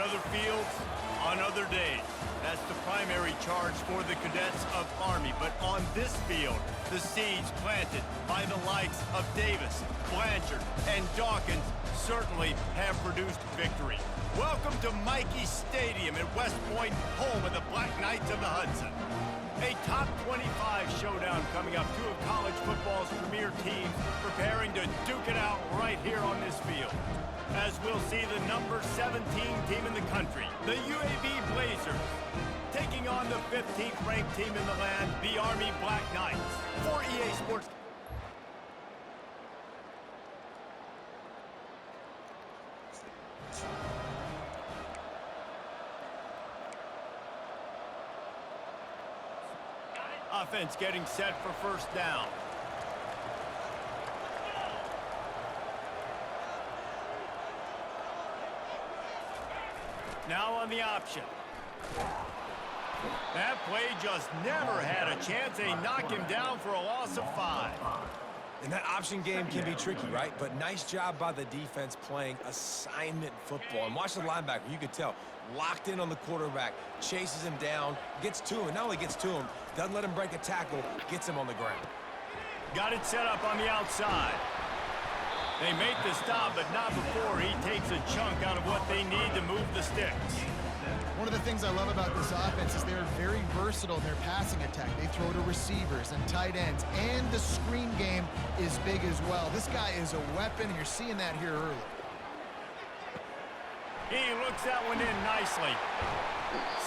other fields, on other days. That's the primary charge for the cadets of Army. But on this field, the seeds planted by the likes of Davis, Blanchard, and Dawkins certainly have produced victory. Welcome to Michie Stadium at West Point, home of the Black Knights of the Hudson. A top 25 showdown coming up. Two of college football's premier teams preparing to duke it out right here on this field. As we'll see the number 17 team in the country, the UAB Blazers, taking on the 15th ranked team in the land, the Army Black Knights. For EA Sports. Offense getting set for first down. Now on the option. That play just never had a chance. They knock him down for a loss of 5. And that option game can be tricky, right? But nice job by the defense playing assignment football. And watch the linebacker. You could tell. Locked in on the quarterback. Chases him down. Gets to him. Not only gets to him, doesn't let him break a tackle. Gets him on the ground. Got it set up on the outside. They make the stop, but not before he takes a chunk out of what they need to move the sticks. One of the things I love about this offense is they're very versatile in their passing attack. They throw to receivers and tight ends, and the screen game is big as well. This guy is a weapon, and you're seeing that here early. He looks that one in nicely.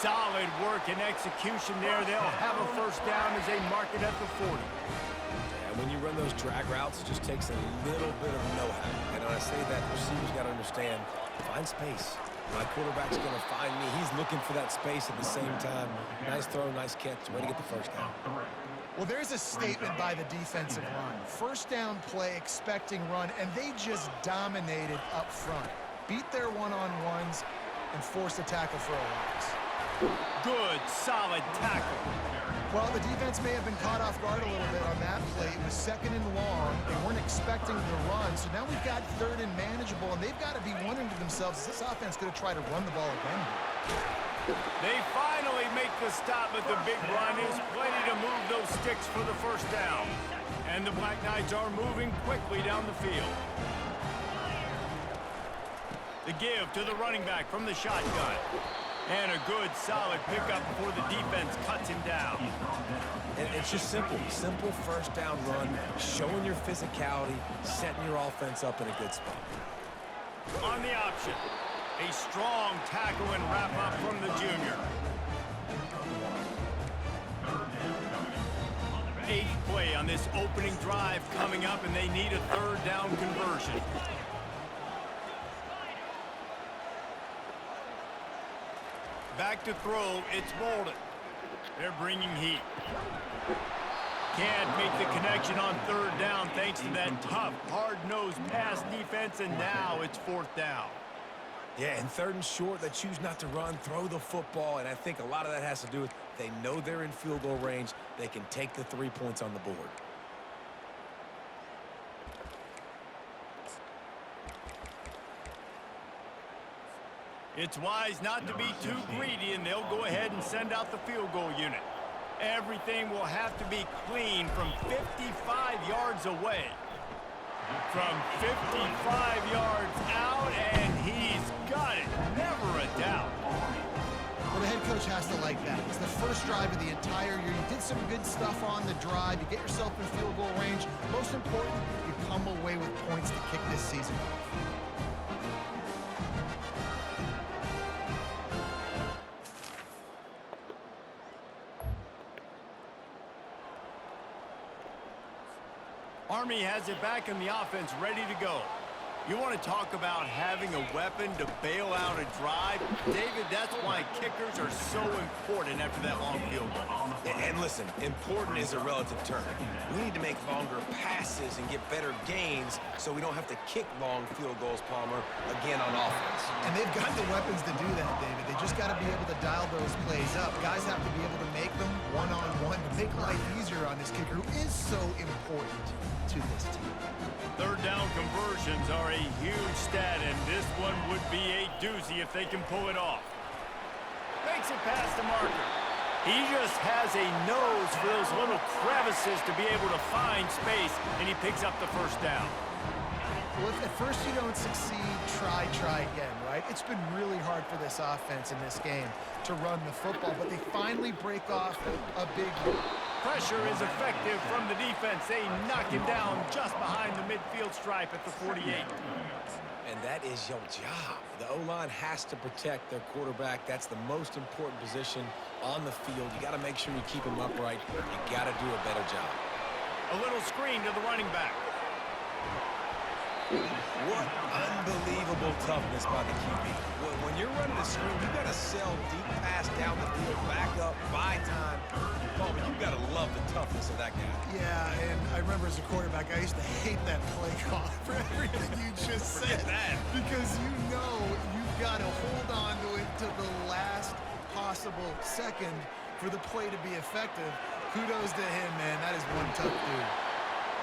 Solid work and execution there. They'll have a first down as they mark it at the 40. When you run those drag routes, it just takes a little bit of know-how. And when I say that, receivers got to understand, find space. My quarterback's going to find me. He's looking for that space at the same time. Nice throw, nice catch. Way to get the first down. Well, there's a statement by the defensive line. First down play, expecting run, and they just dominated up front. Beat their one-on-ones and forced a tackle for a loss. Good, solid tackle. Well, the defense may have been caught off guard a little bit on that play. It was second and long. They weren't expecting the run, so now we've got third and manageable, and they've got to be wondering to themselves, is this offense going to try to run the ball again? They finally make the stop, but the big run is plenty to move those sticks for the first down. And the Black Knights are moving quickly down the field. The give to the running back from the shotgun. And a good, solid pickup before the defense cuts him down. And it's just simple. Simple first down run, showing your physicality, setting your offense up in a good spot. On the option, a strong tackle and wrap-up from the junior. 8th play on this opening drive coming up, and they need a third down conversion. Back to throw, it's Bolden. They're bringing heat. Can't make the connection on third down thanks to that tough, hard-nosed pass defense, and now it's 4th down. Yeah, and 3rd and short, they choose not to run, throw the football, and I think a lot of that has to do with they know they're in field goal range. They can take the 3 points on the board. It's wise not to be too greedy, and they'll go ahead and send out the field goal unit. Everything will have to be clean from 55 yards away. From 55 yards out, and he's got it. Never a doubt. Well, the head coach has to like that. It's the first drive of the entire year. You did some good stuff on the drive. You get yourself in field goal range. Most important, you come away with points to kick this season off. Army has it back in the offense, ready to go. You want to talk about having a weapon to bail out a drive? David, that's why kickers are so important after that long field goal. And listen, important is a relative term. We need to make longer passes and get better gains so we don't have to kick long field goals, Palmer, again on offense. And they've got the weapons to do that, David. They just got to be able to dial those plays up. Guys have to be able to make them one-on-one to make life easier on this kicker who is so important. to this team. Third down conversions are a huge stat, and this one would be a doozy if they can pull it off. Makes it past the marker. He just has a nose for those little crevices to be able to find space, and he picks up the first down. Well, if at first you don't succeed, try again, right? It's been really hard for this offense in this game to run the football, but they finally break off a big lead. Pressure is effective from the defense. They knock him down just behind the midfield stripe at the 48. And that is your job. The O-line has to protect their quarterback. That's the most important position on the field. You got to make sure you keep him upright. You got to do a better job. A little screen to the running back. What unbelievable toughness by the QB. When you're running a screen, you got to sell deep pass down the field, back up, buy time. Palmer, you got to love the toughness of that guy. Yeah, and I remember as a quarterback, I used to hate that play call for everything you just said. That. Because you know you've got to hold on to it to the last possible second for the play to be effective. Kudos to him, man. That is one tough dude.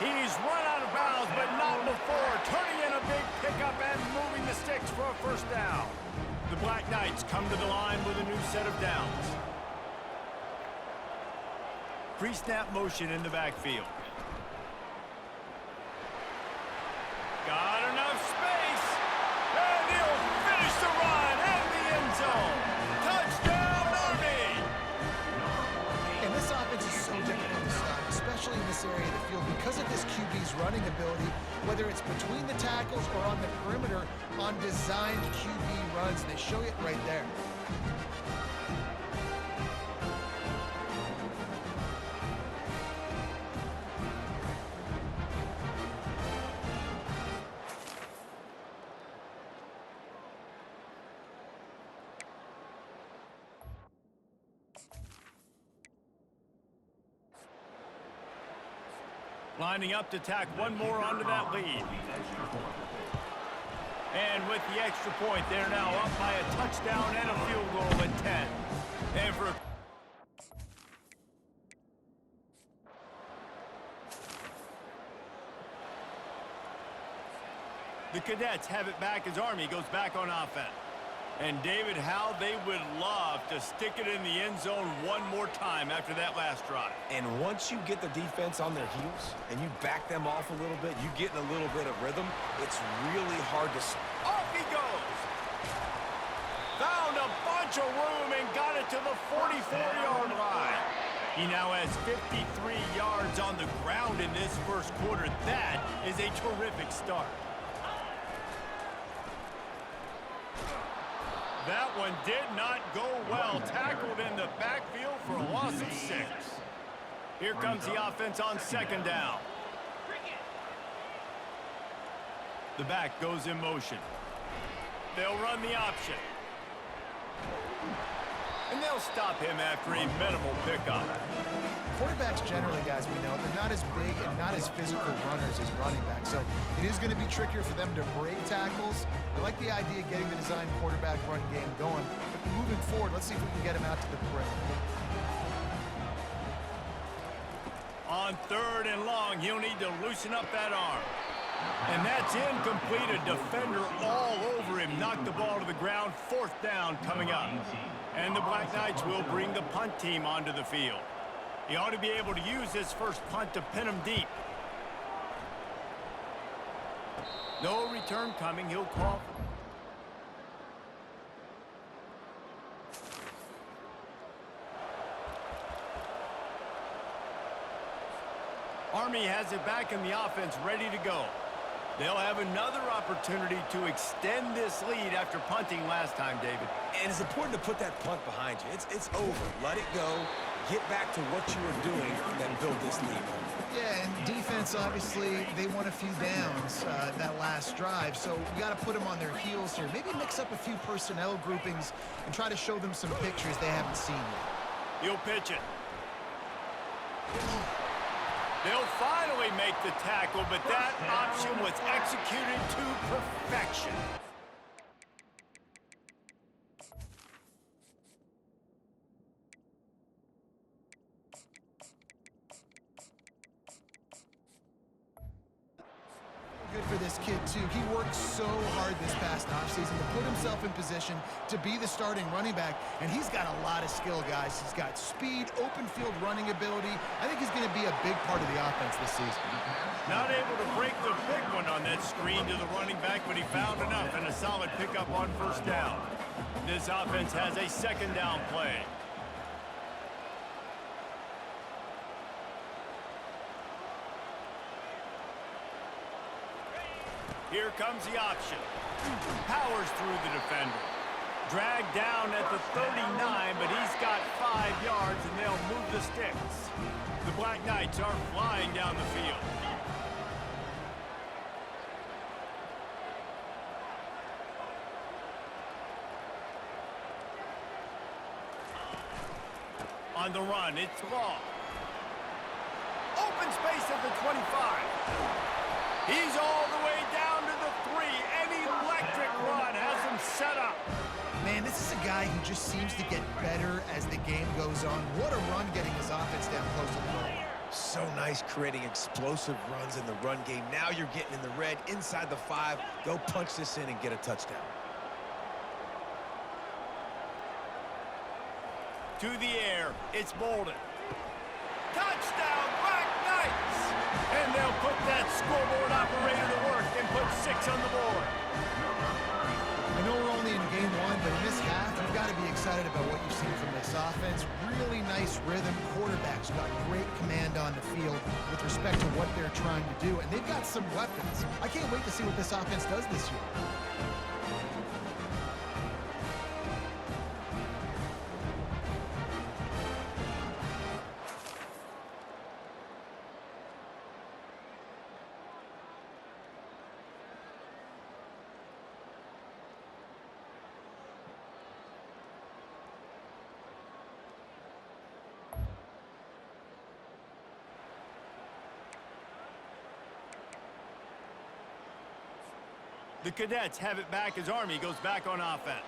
He's run out of bounds, but not before. Turning in a big pickup and moving the sticks for a first down. The Black Knights come to the line with a new set of downs. Pre-snap motion in the backfield. Got enough space. And he'll finish the run in the end zone. Touchdown, Army! And this offense is so difficult to stop, especially in this area of the field, because of this QB's running ability, whether it's between the tackles or on the perimeter on designed QB runs. They show it right there. Lining up to tack one more onto that lead. And with the extra point, they're now up by a touchdown and a field goal at 10. And for the Cadets have it back as Army goes back on offense. And David, how they would love to stick it in the end zone one more time after that last drive. And once you get the defense on their heels and you back them off a little bit, you get in a little bit of rhythm, it's really hard to... Off he goes! Found a bunch of room and got it to the 44-yard line. He now has 53 yards on the ground in this first quarter. That is a terrific start. That one did not go well. Tackled in the backfield for a loss of 6. Here comes the offense on second down. The back goes in motion. They'll run the option. And they'll stop him after a minimal pickup. Quarterbacks generally, guys, we know, they're not as big and not as physical runners as running backs. So it is going to be trickier for them to break tackles. I like the idea of getting the design quarterback run game going. But moving forward, let's see if we can get him out to the perimeter. On third and long, he'll need to loosen up that arm. And that's incomplete. A defender all over him. Knocked the ball to the ground. Fourth down coming up. And the Black Knights will bring the punt team onto the field. He ought to be able to use his first punt to pin him deep. No return coming. He'll call. Army has it back in the offense, ready to go. They'll have another opportunity to extend this lead after punting last time, David. And it's important to put that punt behind you. It's over. Let it go. Get back to what you were doing that built this lead. Yeah, and defense, obviously, they won a few downs that last drive, so we got to put them on their heels here. Maybe mix up a few personnel groupings and try to show them some pictures they haven't seen yet. He'll pitch it. They'll finally make the tackle, but that option was executed to perfection. this kid, too. He worked so hard this past offseason to put himself in position to be the starting running back, and he's got a lot of skill, guys. He's got speed, open field running ability. I think he's going to be a big part of the offense this season. Not able to break the big one on that screen to the running back, but he found enough and a solid pickup on first down. This offense has a second down play. Here comes the option. Powers through the defender. Dragged down at the 39, but he's got 5 yards, and they'll move the sticks. The Black Knights are flying down the field. On the run, it's Law. Open space at the 25. He's all the way down to the 3. An electric run has him set up. Man, this is a guy who just seems to get better as the game goes on. What a run getting his offense down close to the goal. So nice creating explosive runs in the run game. Now you're getting in the red inside the 5. Go punch this in and get a touchdown. To the air, it's Bolden. Touchdown, Black Knights! And they'll put that scoreboard operator to work and put 6 on the board. I know we're only in game 1, but in this half, you've got to be excited about what you've seen from this offense. Really nice rhythm. Quarterbacks got great command on the field with respect to what they're trying to do, and they've got some weapons. I can't wait to see what this offense does this year. The Cadets have it back as Army goes back on offense.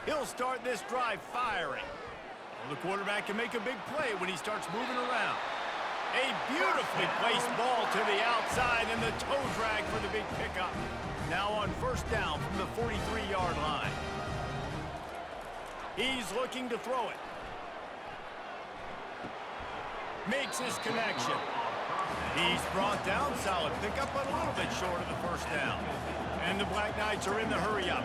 He'll start this drive firing. The quarterback can make a big play when he starts moving around. A beautifully placed ball to the outside and the toe drag for the big pickup. Now on first down from the 43-yard line. He's looking to throw it. Makes his connection. He's brought down, solid pickup, but a little bit short of the first down. And the Black Knights are in the hurry-up.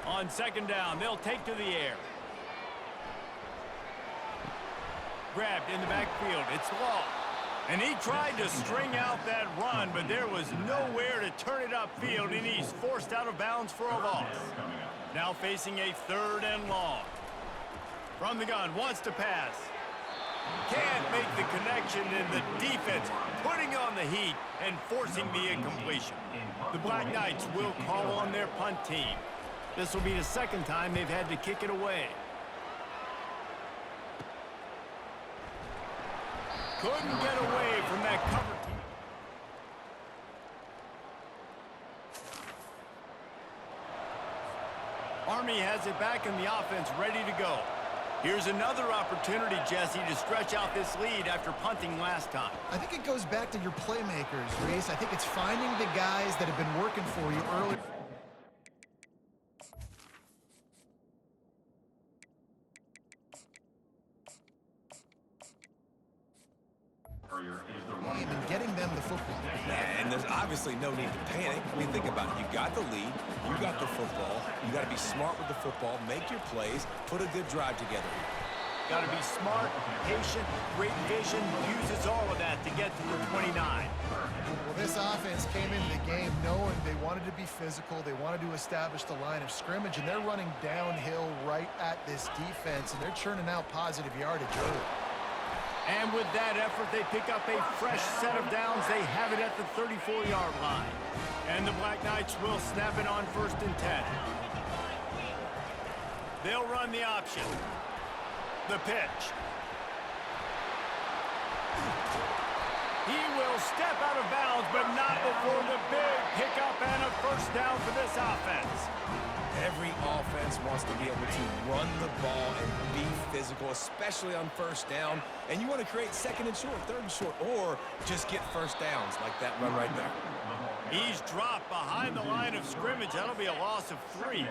On second down, they'll take to the air. Grabbed in the backfield, it's Law. And he tried to string out that run, but there was nowhere to turn it upfield, and he's forced out of bounds for a loss. Now facing a 3rd and long. From the gun, wants to pass. Can't make the connection, and the defense putting on the heat and forcing the incompletion. The Black Knights will call on their punt team. This will be the second time they've had to kick it away. Couldn't get away from that cover team. Army has it back in the offense, ready to go. Here's another opportunity, Jesse, to stretch out this lead after punting last time. I think it goes back to your playmakers, Reese. I think it's finding the guys that have been working for you early. And getting them the football. And there's obviously no need to panic. I mean, think about it. You got the lead. You got the football. You got to be smart with the football. Make your plays. Put a good drive together here. Got to be smart, patient, great vision. Uses all of that to get to the 29. Well, this offense came into the game knowing they wanted to be physical. They wanted to establish the line of scrimmage, and they're running downhill right at this defense, and they're churning out positive yardage early. And with that effort, they pick up a fresh set of downs. They have it at the 34-yard line. And the Black Knights will snap it on 1st and 10. They'll run the option. The pitch. He will step out of bounds, but not before the big pickup and a first down for this offense. Every offense wants to be able to run the ball and be physical, especially on first down. And you want to create second and short, third and short, or just get first downs like that run right there. He's dropped behind the line of scrimmage. That'll be a loss of 3.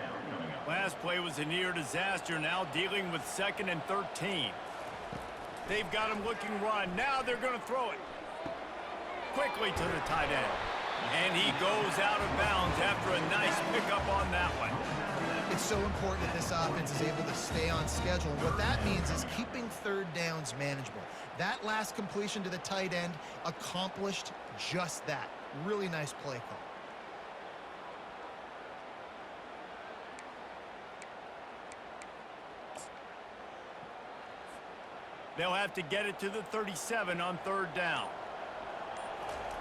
Last play was a near disaster, now dealing with 2nd and 13. They've got him looking run. Now they're going to throw it. Quickly to the tight end. And he goes out of bounds after a nice pickup on that one. It's so important that this offense is able to stay on schedule. And what that means is keeping third downs manageable. That last completion to the tight end accomplished just that. Really nice play call. They'll have to get it to the 37 on 3rd down.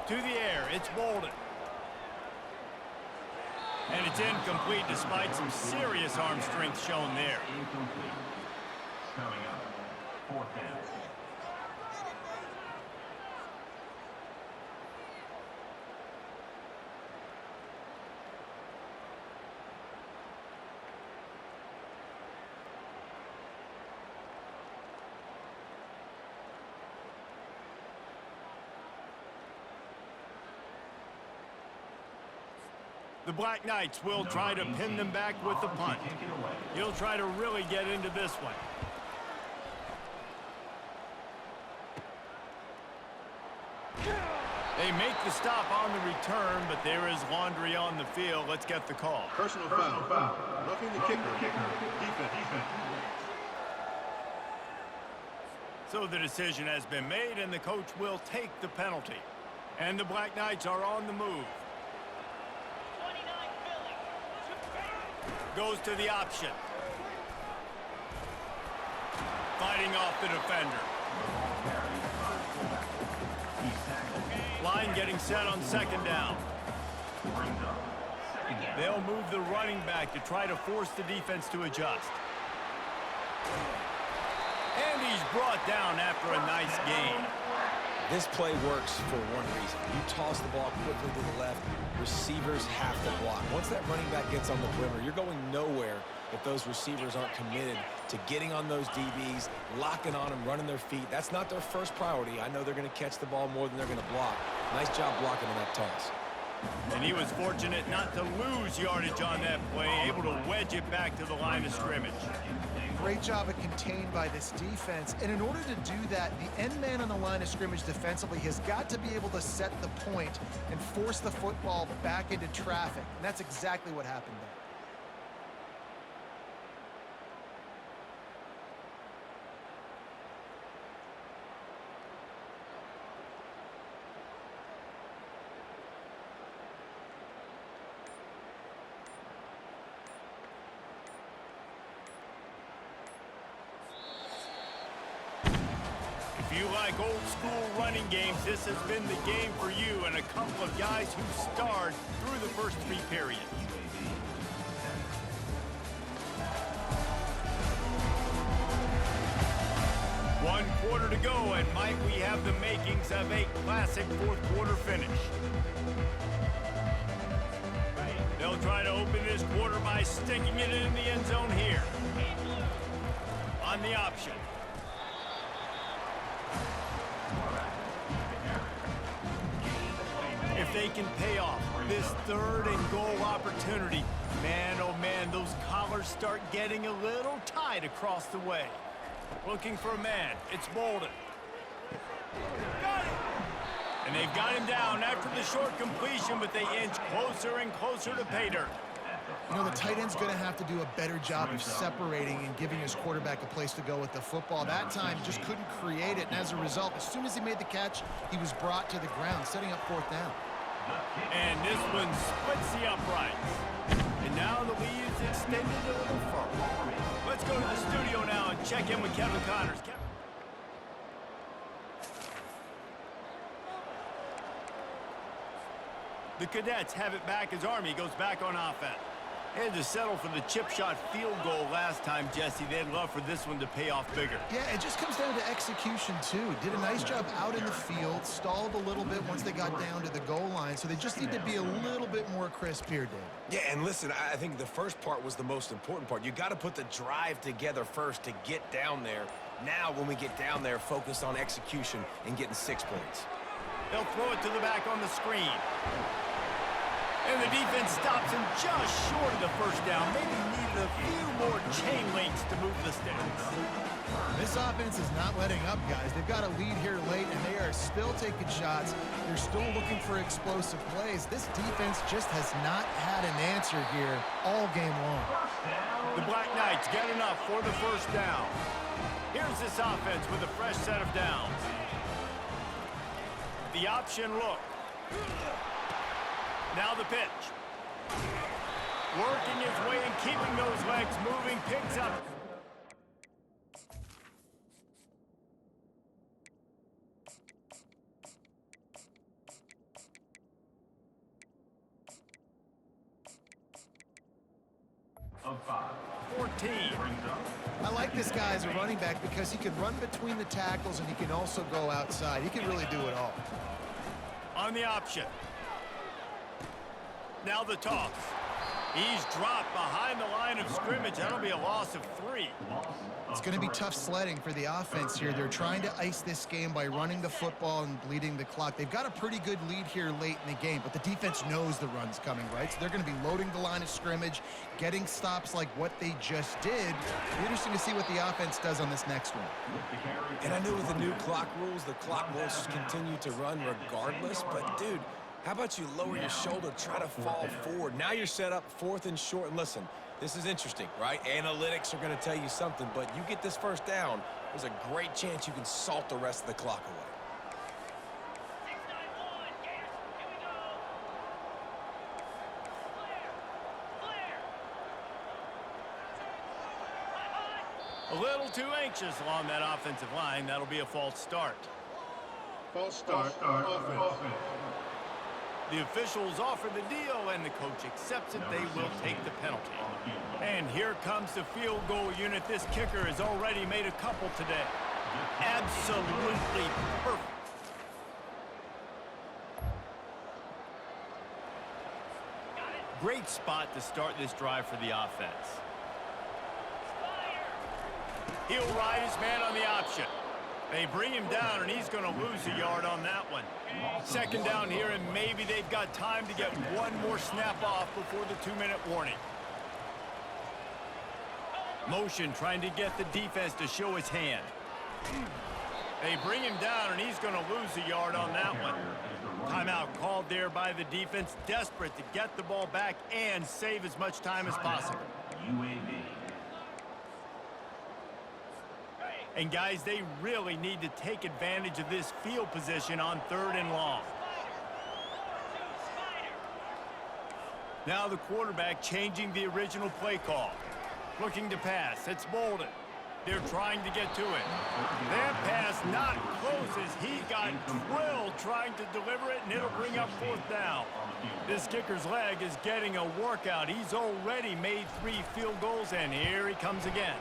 To the air, it's Bolden. And it's incomplete despite some serious arm strength shown there. Incomplete. Coming up, 4th down. The Black Knights will try to pin them back with the punt. He'll try to really get into this one. They make the stop on the return, but there is laundry on the field. Let's get the call. Personal foul. Roughing the kicker. Defense. So the decision has been made, and the coach will take the penalty. And the Black Knights are on the move. Goes to the option. Fighting off the defender. Line getting set on 2nd down. They'll move the running back to try to force the defense to adjust. And he's brought down after a nice gain. This play works for one reason. You toss the ball quickly to the left, receivers have to block. Once that running back gets on the perimeter, you're going nowhere if those receivers aren't committed to getting on those DBs, locking on them, running their feet. That's not their first priority. I know they're going to catch the ball more than they're going to block. Nice job blocking on that toss. And he was fortunate not to lose yardage on that play, able to wedge it back to the line of scrimmage. Great job of contained by this defense. And in order to do that, the end man on the line of scrimmage defensively has got to be able to set the point and force the football back into traffic. And that's exactly what happened there. If you like old school running games, this has been the game for you and a couple of guys who starred through the first 3 periods. One quarter to go, and might we have the makings of a classic 4th quarter finish. They'll try to open this quarter by sticking it in the end zone here. On the option. If they can pay off this 3rd and goal opportunity, man, oh man, those collars start getting a little tight across the way. Looking for a man. It's Bolden. Got it! And they've got him down after the short completion, but they inch closer and closer to pay dirt. You know, the tight end's going to have to do a better job of separating and giving his quarterback a place to go with the football. That time, just couldn't create it, and as a result, as soon as he made the catch, he was brought to the ground, setting up 4th down. And this one splits the uprights. And now the lead is extended a little further. Let's go to the studio now and check in with Kevin Connors. Kevin. The Cadets have it back as Army goes back on offense. Had to settle for the chip shot field goal last time, Jesse. They'd love for this one to pay off bigger. Yeah, it just comes down to execution, too. Did a nice job out in the field, stalled a little bit once they got down to the goal line, so they just need to be a little bit more crisp here, Dave. Yeah, and listen, I think the first part was the most important part. You got to put the drive together first to get down there. Now, when we get down there, focus on execution and getting 6 points. They'll throw it to the back on the screen. And the defense stops him just short of the first down. Maybe needed a few more chain links to move the sticks. This offense is not letting up, guys. They've got a lead here late, and they are still taking shots. They're still looking for explosive plays. This defense just has not had an answer here all game long. The Black Knights get enough for the first down. Here's this offense with a fresh set of downs. The option look. Now the pitch. Working his way and keeping those legs moving, picks up. Of 5. 14. I like this guy as a running back because he can run between the tackles and he can also go outside. He can really do it all. On the option. Now the toss. He's dropped behind the line of scrimmage. That'll be a loss of 3. It's going to be tough sledding for the offense here. They're trying to ice this game by running the football and bleeding the clock. They've got a pretty good lead here late in the game, but the defense knows the run's coming, right? So they're going to be loading the line of scrimmage, getting stops like what they just did. It'll be interesting to see what the offense does on this next one. And I know with the new clock rules will continue to run regardless, but dude, how about you lower your shoulder, try to fall forward. Now you're set up 4th and short, and listen, this is interesting, right? Analytics are going to tell you something, but you get this first down, there's a great chance you can salt the rest of the clock away. A little too anxious along that offensive line. That'll be a false start. False start. Offense. The officials offer the deal, and the coach accepts it. They will take the penalty. And here comes the field goal unit. This kicker has already made a couple today. Absolutely perfect. Great spot to start this drive for the offense. He'll ride his man on the option. They bring him down, and he's going to lose a yard on that one. Second down here, and maybe they've got time to get one more snap off before the 2-minute warning. Motion trying to get the defense to show his hand. They bring him down, and he's going to lose a yard on that one. Timeout called there by the defense, desperate to get the ball back and save as much time as possible. UAB. And guys, they really need to take advantage of this field position on 3rd and long. Now the quarterback changing the original play call. Looking to pass. It's Bolden. They're trying to get to it. That pass not close as he got drilled trying to deliver it, and it'll bring up 4th down. This kicker's leg is getting a workout. He's already made 3 field goals, and here he comes again.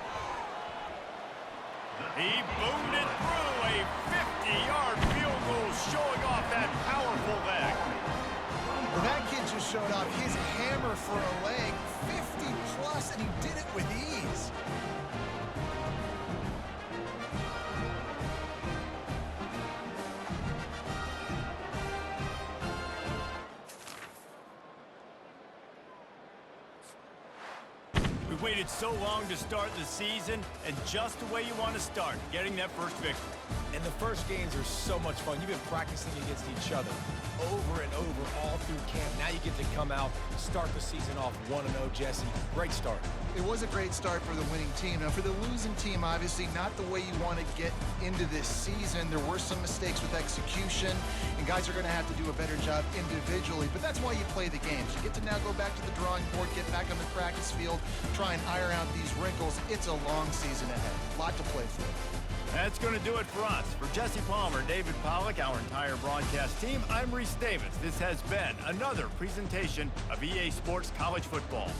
He boomed it through a 50-yard field goal, showing off that powerful leg. Well, that kid just showed off his hammer for a leg, 50+, and he did it with ease. Waited so long to start the season, and just the way you want to start, getting that first victory. And the first games are so much fun. You've been practicing against each other over and over all through camp. Now you get to come out, start the season off 1-0, Jesse. Great start. It was a great start for the winning team. Now, for the losing team, obviously not the way you want to get into this season. There were some mistakes with execution, and guys are going to have to do a better job individually. But that's why you play the games. You get to now go back to the drawing board, get back on the practice field, try and iron out these wrinkles. It's a long season ahead. A lot to play for. That's going to do it for us. For Jesse Palmer, David Pollack, our entire broadcast team, I'm Reese Davis. This has been another presentation of EA Sports College Football.